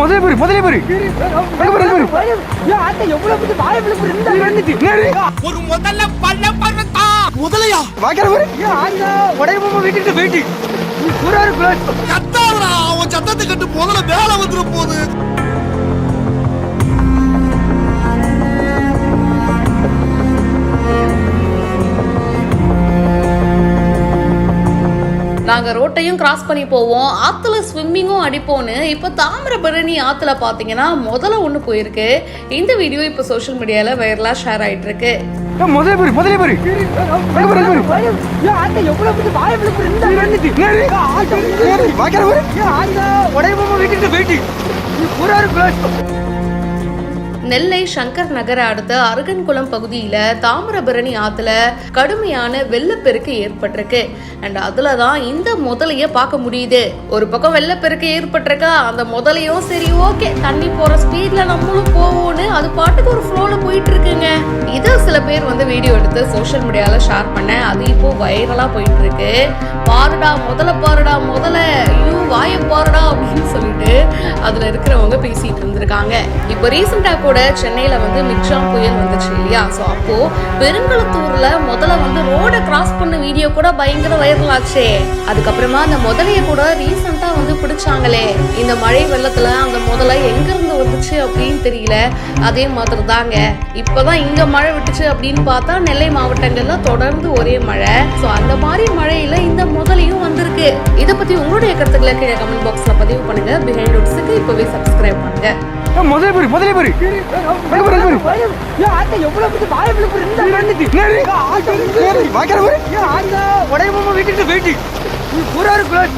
முதல்ல போய் ஒரு முதல்ல பல்ல பறத்தா முதலையா வாக்கற பாரு உடையமா வீட்டுக்கு போயிட்டு புறாரு க்ளோஸ் கத்தாவடா அவன் சத்தத்தை கட்டு முதல்ல வேலை வந்துற போகுது. நாங்கள் ரோட்டையும் கிராஸ் பண்ணி போவோம், ஆற்றுல ஸ்விம்மிங்கும் அடிப்போன்னு இப்போ தாமிரபரணி ஆற்றுல பார்த்தீங்கன்னா முதல்ல ஒன்று போயிருக்கு. இந்த வீடியோ இப்போ சோஷியல் மீடியாவில் வைரலாக ஷேர் ஆகிட்டு இருக்கு. முதல்ல வீட்டுக்கு போயிட்டு புறாரு க்ளோஸ். நெல்லை சங்கர் நகர அடுத்த அருகன்குளம் பகுதியில தாமிரபரணி ஆத்துல கடுமையான வெள்ளப்பெருக்கு ஏற்பட்டிருக்கு. அண்ட் அதுலதான் இந்த முதலைய பார்க்க முடியுது. ஒரு பக்கம் வெள்ளப்பெருக்கு ஏற்பட்டிருக்கா, அந்த முதலையும் சரி ஓகே தண்ணி போற ஸ்பீட்ல நம்மளும் போவோம்னு அது பாட்டுக்கு ஒரு ஃப்ளோல போயிட்டு இருக்குங்க. இதை சில பேர் வந்து வீடியோ எடுத்து சோஷியல் மீடியால ஷேர் பண்ண அது இப்போ வைரலா போயிட்டு இருக்கு. பாருடா முதல்ல ஐயோ வாய பாருடா அப்படின்னு சொல்லிட்டு அதுல இருக்கிறவங்க பேசிட்டு இருந்திருக்காங்க. இப்போ ரீசெண்டா கூட சென்னையில வந்து மிக்ஜாம் புயல் வந்துச்சு இல்லையா, சோ அப்போ பெருங்களத்தூர்ல முதல்ல வந்து ரோட கிராஸ் பண்ண வீடியோ கூட பயங்கர வைரல் ஆச்சே. அதுக்கப்புறமா அந்த முதலைய கூட ரீசெண்டா வந்து பிடிச்சாங்களே. இந்த மழை வெள்ளத்துல அந்த முதலை எங்க இருந்து வந்துச்சு அப்படின்னு தெரியல. அதே மாதிரி தாங்க இப்பதான் இங்க மழை விட்டுச்சு அப்படின்னு பார்த்தா நெல்லை மாவட்டங்கள்ல தொடர்ந்து ஒரே மழை. சோ அந்த மாதிரி மழையில இந்த முதலையும் வந்திருக்கு. இதை பத்தி உங்களுடைய கருத்துக்களை கீழே கமெண்ட் பாக்ஸ்ல பதிவு பண்ணுங்க. பிஹைண்ட் ரூட்ஸ்க்கு இப்பவே சப்ஸ்கிரைப் பண்ணுங்க. முதல்ல போய் உடையமா வீட்டுக்கு போயிட்டு புறாரு க்ளோஸ்.